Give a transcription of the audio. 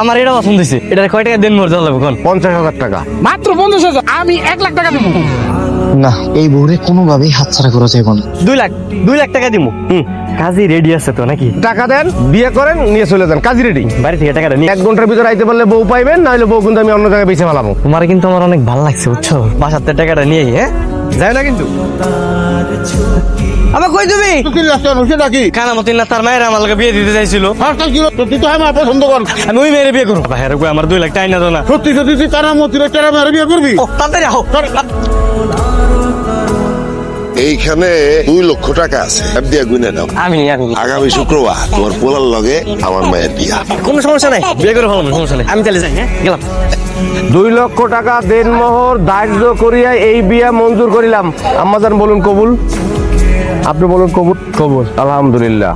আমার এটা পছন্দ হয়েছে। এটা কয় টাকা দেন মোর যাবো? 50,000 টাকা। মাত্র 50,000? আমি 1 লাখ টাকা দেবো। না, এই বউরে কোনোভাবেই হাতছাড়া করা যাবে না। 2 লাখ টাকা দিব। কাজী রেডি আছে তো নাকি? টাকা দেন, বিয়ে করেন, নিয়ে চলে যান, কাজী রেডি। বাড়ি থেকে টাকাটা নিয়ে 1 ঘন্টার ভিতরে আইতে পারলে বউ পাইবেন, নাহলে বউ কিন্তু আমি অন্য জায়গায় বেঁচে ফেলাবো। তোমার কিন্তু আমার অনেক ভালো লাগছে বুঝছো, বাসার থেকে টাকাটা নিয়ে যায় না কিন্তু। আবার কই তুমি? কানামতিন না তার মায়ের আমার বিয়ে দিতে চাইছিল। তুই তো আমার পছন্দ কর। আমি ওই মেয়ের বিয়ে করবো। ভাইয়ের কই আমার 2 লাখ টাকা না তো না। সত্যি সত্যি তুই কানামতির মেয়ের বিয়ে করবি? ও তাড়াতাড়ি আহো। এইখানে 2 লক্ষ টাকা আছে, দিয়ে গুনে নাও। আমি আগামী শুক্রবার তোমার পোলার লগে আমার মায়ের বিয়া। কোনো সমস্যা নাই, বিয়ে করে ভালো সমস্যা নাই। আমি তাহলে যাই, গেলাম। 2 লক্ষ টাকা দেনমোহর ধার্য করিয়া এই বিয়া মঞ্জুর করিলাম। আম্মাজান বলুন কবুল। আপনি বলুন কবুল। কবুল, আলহামদুলিল্লাহ।